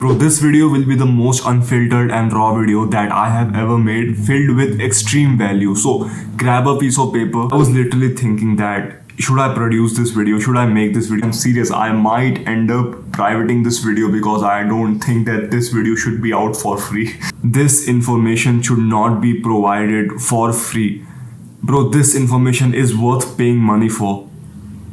Bro, this video will be the most unfiltered and raw video that I have ever made, filled with extreme value. So grab a piece of paper. I was literally thinking that should I produce this video? Should I make this video? I'm serious, I might end up privating this video because I don't think that this video should be out for free. This information should not be provided for free. Bro, this information is worth paying money for.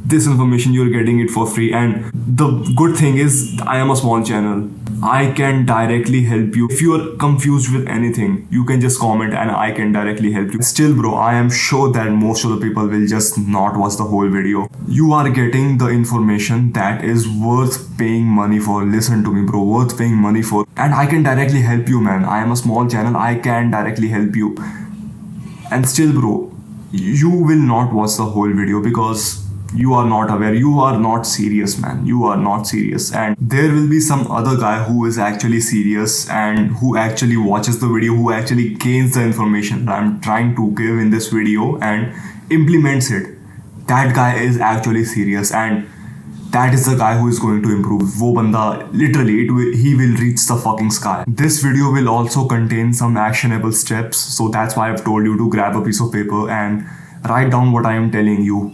This information you're getting it for free, and the good thing is I am a small channel. I can directly help you. If you are confused with anything, you can just comment and I can directly help you. Still bro, I am sure that most of the people will just not watch the whole video. You are getting the information that is worth paying money for. Listen to me bro, worth paying money for. And I can directly help you, man. I am a small channel, I can directly help you. And still bro, you will not watch the whole video because you are not aware, you are not serious, man. You are not serious. And there will be some other guy who is actually serious and who actually watches the video, who actually gains the information that I'm trying to give in this video and implements it. That guy is actually serious, and that is the guy who is going to improve. Wo banda, literally, he will reach the fucking sky. This video will also contain some actionable steps, so that's why I've told you to grab a piece of paper and write down what I am telling you.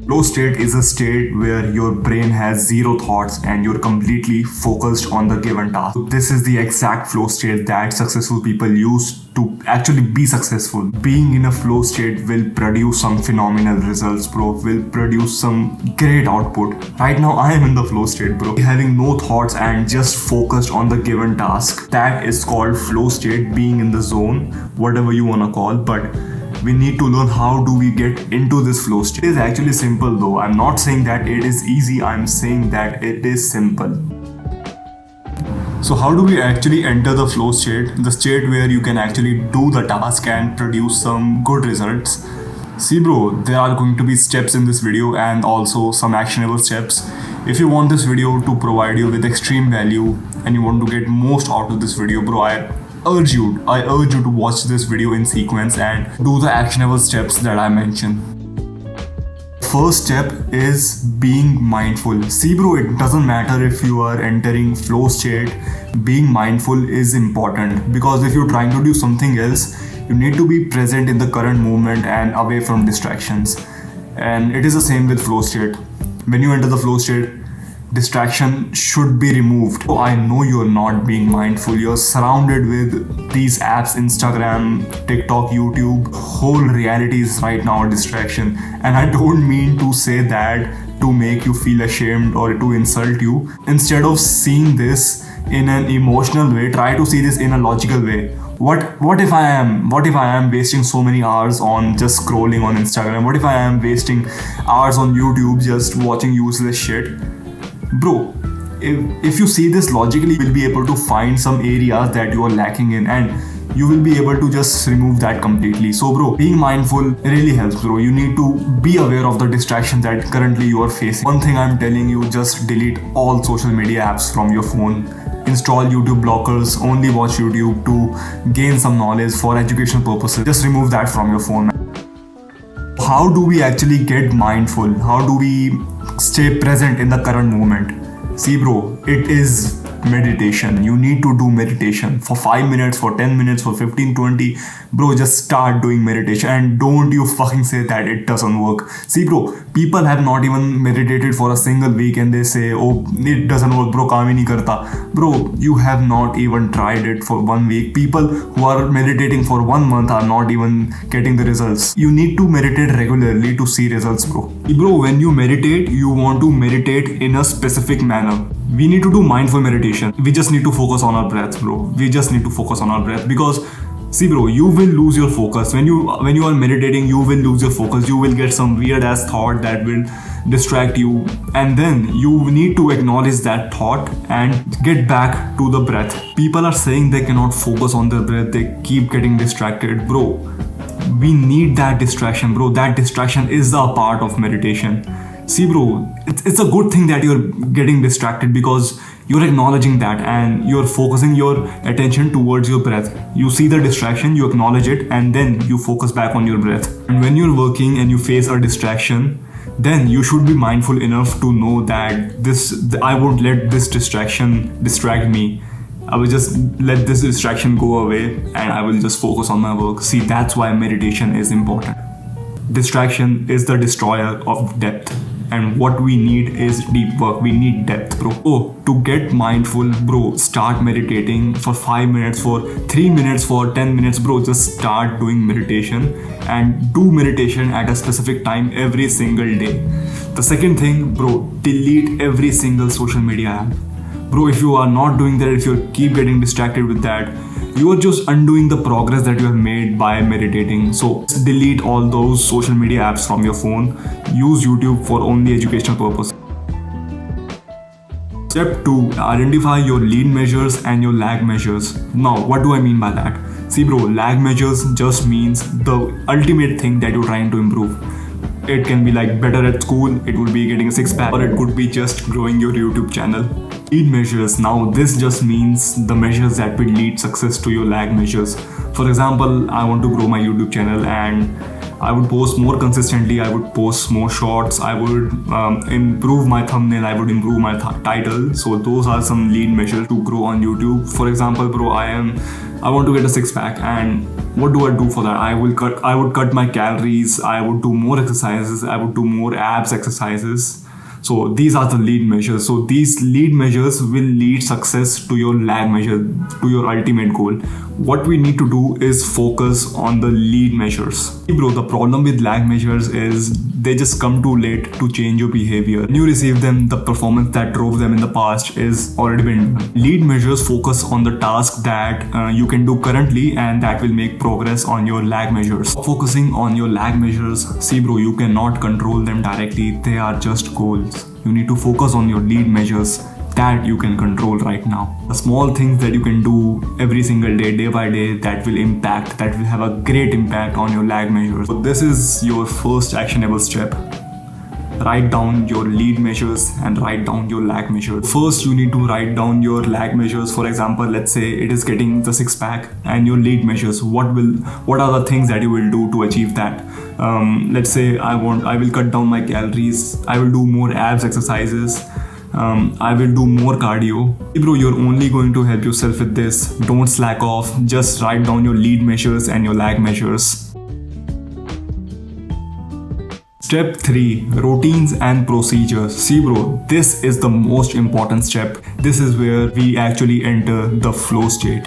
Flow state is a state where your brain has zero thoughts and you're completely focused on the given task. So this is the exact flow state that successful people use to actually be successful. Being in a flow state will produce some phenomenal results, bro. Will produce some great output. Right now I am in the flow state, bro. Having no thoughts and just focused on the given task. That is called flow state, being in the zone, whatever you wanna call, but we need to learn how do we get into this flow state. It is actually simple though. I'm not saying that it is easy, I'm saying that it is simple. So how do we actually enter the flow state? The state where you can actually do the task and produce some good results. See bro, there are going to be steps in this video and also some actionable steps. If you want this video to provide you with extreme value and you want to get most out of this video, bro, I urge you to watch this video in sequence and do the actionable steps that I mentioned. First step is being mindful. See bro, it doesn't matter if you are entering flow state, being mindful is important, because if you're trying to do something else, you need to be present in the current moment and away from distractions. And it is the same with flow state. When you enter the flow state, distraction should be removed. So I know you're not being mindful. You're surrounded with these apps, Instagram, TikTok, YouTube. Whole reality is right now a distraction. And I don't mean to say that to make you feel ashamed or to insult you. Instead of seeing this in an emotional way, try to see this in a logical way. What if I am wasting so many hours on just scrolling on Instagram? What if I am wasting hours on YouTube just watching useless shit? Bro, if you see this logically, you will be able to find some areas that you are lacking in and you will be able to just remove that completely. So bro, being mindful really helps bro. You need to be aware of the distractions that currently you are facing. One thing I'm telling you, just delete all social media apps from your phone. Install YouTube blockers, only watch YouTube to gain some knowledge for educational purposes. Just remove that from your phone. How do we actually get mindful? How do we stay present in the current moment? See bro, it is meditation. You need to do meditation for 5 minutes, for 10 minutes, for 15, 20. Bro, just start doing meditation and don't you fucking say that it doesn't work. See bro, people have not even meditated for a single week and they say, oh, it doesn't work bro, kaam hi nahi karta. Bro, you have not even tried it for 1 week. People who are meditating for 1 month are not even getting the results. You need to meditate regularly to see results bro. Bro, when you meditate, you want to meditate in a specific manner. We need to do mindful meditation. We just need to focus on our breath, bro. We just need to focus on our breath because see bro, you will lose your focus. When you are meditating, you will lose your focus. You will get some weird ass thought that will distract you, and then you need to acknowledge that thought and get back to the breath. People are saying they cannot focus on their breath. They keep getting distracted, bro. We need that distraction, bro. That distraction is a part of meditation. See bro, it's a good thing that you're getting distracted because you're acknowledging that and you're focusing your attention towards your breath. You see the distraction, you acknowledge it, and then you focus back on your breath. And when you're working and you face a distraction, then you should be mindful enough to know that I won't let this distraction distract me. I will just let this distraction go away and I will just focus on my work. See, that's why meditation is important. Distraction is the destroyer of depth. And what we need is deep work. We need depth, bro. Oh, to get mindful, bro, start meditating for 5 minutes, for 3 minutes, for 10 minutes, bro. Just start doing meditation and do meditation at a specific time every single day. The second thing, bro, delete every single social media app. Bro, if you are not doing that, if you keep getting distracted with that, you are just undoing the progress that you have made by meditating. So delete all those social media apps from your phone. Use YouTube for only educational purpose. Step 2. Identify your lead measures and your lag measures. Now, what do I mean by that? See, bro, lag measures just means the ultimate thing that you're trying to improve. It can be like better at school, it would be getting a six-pack, or it could be just growing your YouTube channel. Lead measures. Now this just means the measures that will lead success to your lag measures. For example, I want to grow my YouTube channel and I would post more consistently, I would post more shorts, I would improve my thumbnail, I would improve my title. So those are some lead measures to grow on YouTube. For example, bro, I want to get a six-pack, and what do I do for that? I would cut my calories, I would do more exercises, I would do more abs exercises. So these are the lead measures. So these lead measures will lead success to your lag measure, to your ultimate goal. What we need to do is focus on the lead measures. Bro, the problem with lag measures is they just come too late to change your behavior. When you receive them, the performance that drove them in the past is already been done. Lead measures focus on the task that you can do currently, and that will make progress on your lag measures. Focusing on your lag measures, see bro, you cannot control them directly. They are just goals. You need to focus on your lead measures that you can control right now. The small things that you can do every single day, day by day, that will have a great impact on your lag measures. So this is your first actionable step. Write down your lead measures and write down your lag measures. First, you need to write down your lag measures. For example, let's say it is getting the six-pack, and your lead measures. What are the things that you will do to achieve that? Let's say I will cut down my calories. I will do more abs exercises. I will do more cardio. Bro, you're only going to help yourself with this. Don't slack off. Just write down your lead measures and your lag measures. Step 3. Routines and procedures. See bro, this is the most important step. This is where we actually enter the flow state.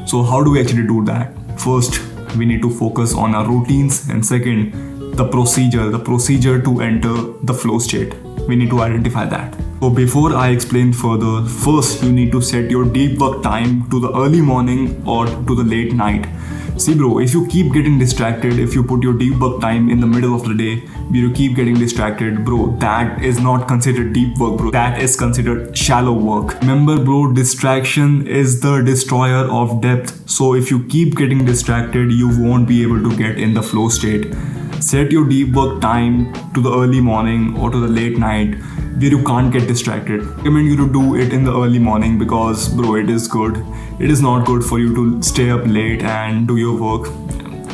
So how do we actually do that? First, we need to focus on our routines, and second, the procedure to enter the flow state. We need to identify that. So before I explain further, first you need to set your deep work time to the early morning or to the late night. See bro, if you keep getting distracted, if you put your deep work time in the middle of the day, you keep getting distracted, bro, that is not considered deep work, bro. That is considered shallow work. Remember bro, distraction is the destroyer of depth. So if you keep getting distracted, you won't be able to get in the flow state. Set your deep work time to the early morning or to the late night where you can't get distracted. I recommend you to do it in the early morning because bro, it is good. It is not good for you to stay up late and do your work.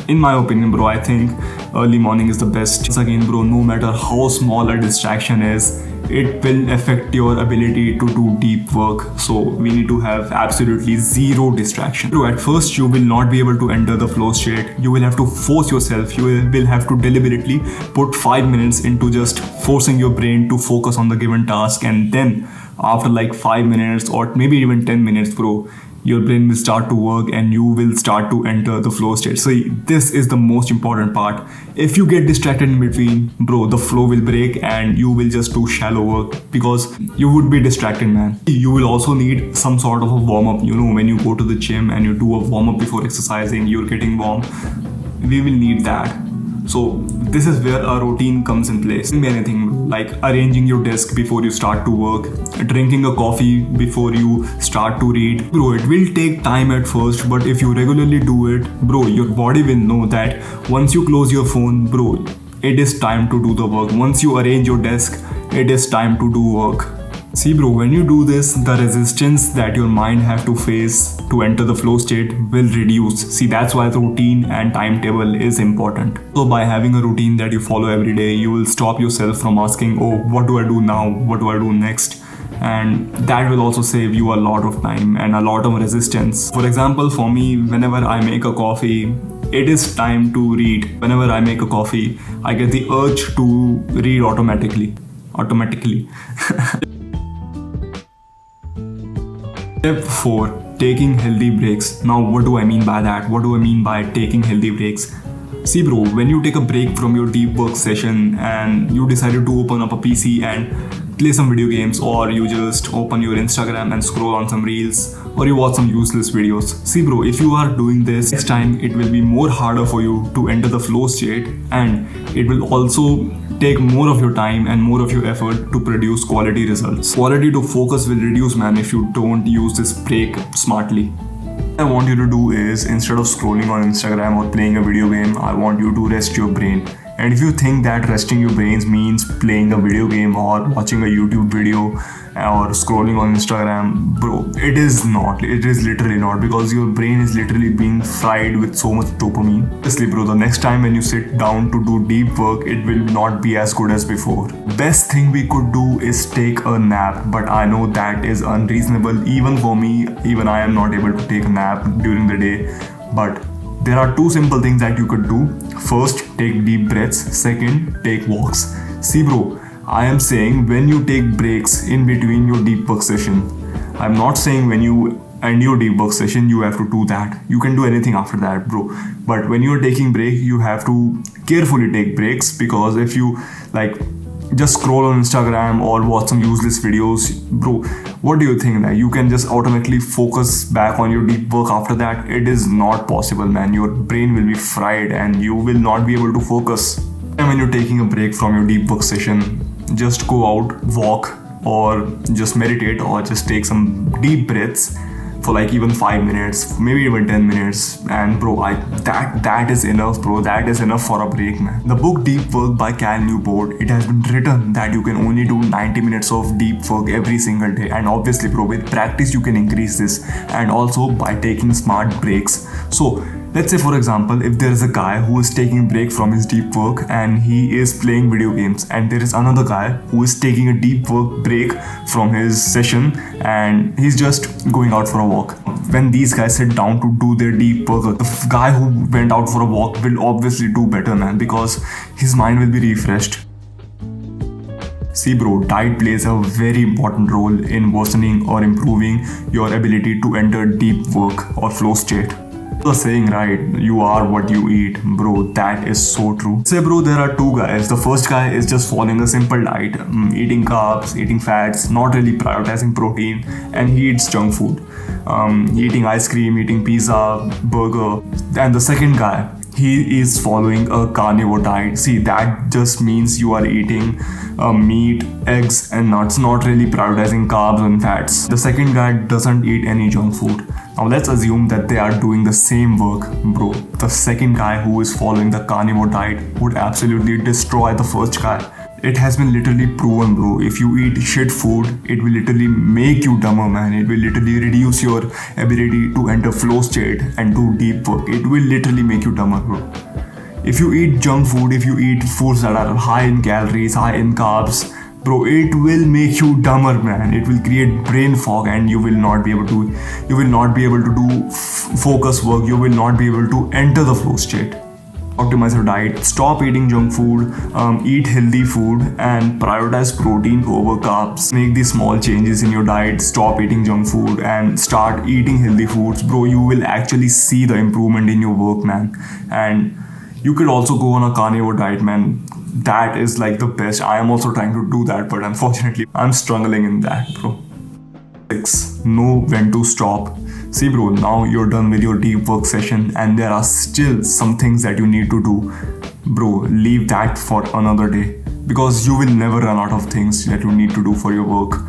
In my opinion bro, I think early morning is the best. Once again bro, no matter how small a distraction is, it will affect your ability to do deep work. So we need to have absolutely zero distraction. So at first you will not be able to enter the flow state. You will have to force yourself. You will have to deliberately put 5 minutes into just forcing your brain to focus on the given task, and then after like 5 minutes or maybe even 10 minutes bro, your brain will start to work and you will start to enter the flow state. So this is the most important part. If you get distracted in between, bro, the flow will break and you will just do shallow work because you would be distracted, man. You will also need some sort of a warm-up. You know, when you go to the gym and you do a warm-up before exercising, you're getting warm. We will need that. So this is where a routine comes in place. It can be anything like arranging your desk before you start to work, drinking a coffee before you start to read. Bro, it will take time at first, but if you regularly do it, bro, your body will know that once you close your phone, bro, it is time to do the work. Once you arrange your desk, it is time to do work. See bro, when you do this, the resistance that your mind have to face to enter the flow state will reduce. See, that's why the routine and timetable is important. So by having a routine that you follow every day, you will stop yourself from asking, oh, what do I do now? What do I do next? And that will also save you a lot of time and a lot of resistance. For example, for me, whenever I make a coffee, it is time to read. Whenever I make a coffee, I get the urge to read automatically. Step 4. Taking healthy breaks. Now, what do I mean by that? What do I mean by taking healthy breaks? See bro, when you take a break from your deep work session and you decided to open up a PC and play some video games, or you just open your Instagram and scroll on some reels, or you watch some useless videos. See bro, if you are doing this, next time it will be more harder for you to enter the flow state, and it will also take more of your time and more of your effort to produce quality results. Quality to focus will reduce, man, if you don't use this break smartly. What I want you to do is, instead of scrolling on Instagram or playing a video game, I want you to rest your brain. And if you think that resting your brains means playing a video game or watching a YouTube video or scrolling on Instagram, bro, it is not. It is literally not, because your brain is literally being fried with so much dopamine. Honestly, bro, the next time when you sit down to do deep work, it will not be as good as before. Best thing we could do is take a nap, but I know that is unreasonable even for me. Even I am not able to take a nap during the day. But there are 2 simple things that you could do. First, take deep breaths. Second, take walks. See bro, I am saying when you take breaks in between your deep work session. I'm not saying when you end your deep work session you have to do that. You can do anything after that, bro. But when you're taking break, you have to carefully take breaks, because if you just scroll on Instagram or watch some useless videos, bro, what do you think that you can just automatically focus back on your deep work after that? It is not possible, man. Your brain will be fried and you will not be able to focus. And when you're taking a break from your deep work session, just go out, walk, or just meditate, or just take some deep breaths for even 5 minutes, maybe even 10 minutes. And bro, that is enough, bro. That is enough for a break, man. The book Deep Work by Cal Newport, it has been written that you can only do 90 minutes of deep work every single day. And obviously, bro, with practice you can increase this, and also by taking smart breaks. So let's say, for example, if there is a guy who is taking break from his deep work and he is playing video games, and there is another guy who is taking a deep work break from his session and he's just going out for a walk. When these guys sit down to do their deep work, the guy who went out for a walk will obviously do better, man, because his mind will be refreshed. See bro, diet plays a very important role in worsening or improving your ability to enter deep work or flow state. The saying, right, you are what you eat, bro, that is so true. Say bro, there are 2 guys. The first guy is just following a simple diet, eating carbs, eating fats, not really prioritizing protein, and he eats junk food, eating ice cream, eating pizza, burger. And the second guy, he is following a carnivore diet. See, that just means you are eating meat, eggs and nuts, not really prioritizing carbs and fats. The second guy doesn't eat any junk food. Now let's assume that they are doing the same work, bro. The second guy who is following the carnivore diet would absolutely destroy the first guy. It has been literally proven, bro. If you eat shit food, it will literally make you dumber, man. It will literally reduce your ability to enter flow state and do deep work. It will literally make you dumber, bro. If you eat junk food, if you eat foods that are high in calories, high in carbs, bro, it will make you dumber, man. It will create brain fog, and you will not be able to do focus work. You will not be able to enter the flow state. Optimize your diet, stop eating junk food, eat healthy food, and prioritize protein over carbs. Make these small changes in your diet, stop eating junk food and start eating healthy foods, bro. You will actually see the improvement in your work, man. And you could also go on a carnivore diet, man. That is the best. I am also trying to do that, but unfortunately I'm struggling in that, bro. 6. Know when to stop. See bro, now you're done with your deep work session and there are still some things that you need to do. Bro, leave that for another day, because you will never run out of things that you need to do for your work.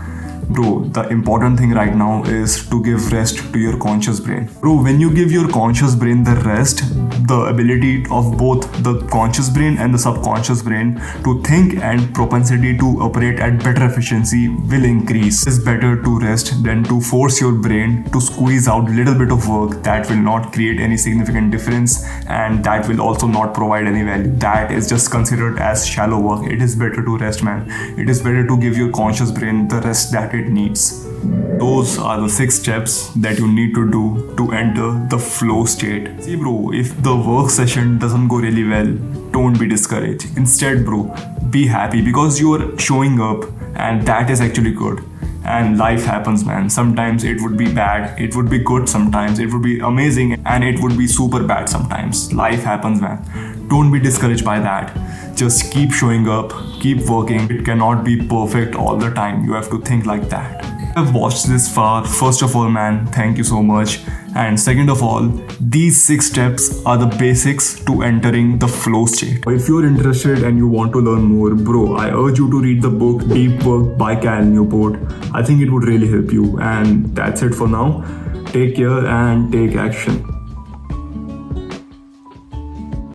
Bro, the important thing right now is to give rest to your conscious brain. Bro, when you give your conscious brain the rest, the ability of both the conscious brain and the subconscious brain to think and propensity to operate at better efficiency will increase. It's better to rest than to force your brain to squeeze out little bit of work that will not create any significant difference and that will also not provide any value. That is just considered as shallow work. It is better to rest, man. It is better to give your conscious brain the rest that it needs. Those are the 6 steps that you need to do to enter the flow state. See, bro, if the work session doesn't go really well, don't be discouraged. Instead, bro, be happy because you are showing up and that is actually good. And life happens, man. Sometimes it would be bad, it would be good sometimes, it would be amazing, and it would be super bad sometimes. Life happens, man. Don't be discouraged by that. Just keep showing up, keep working. It cannot be perfect all the time. You have to think like that. I've watched this far. First of all, man, thank you so much. And second of all, these 6 steps are the basics to entering the flow state. If you're interested and you want to learn more, bro, I urge you to read the book Deep Work by Cal Newport. I think it would really help you. And that's it for now. Take care and take action.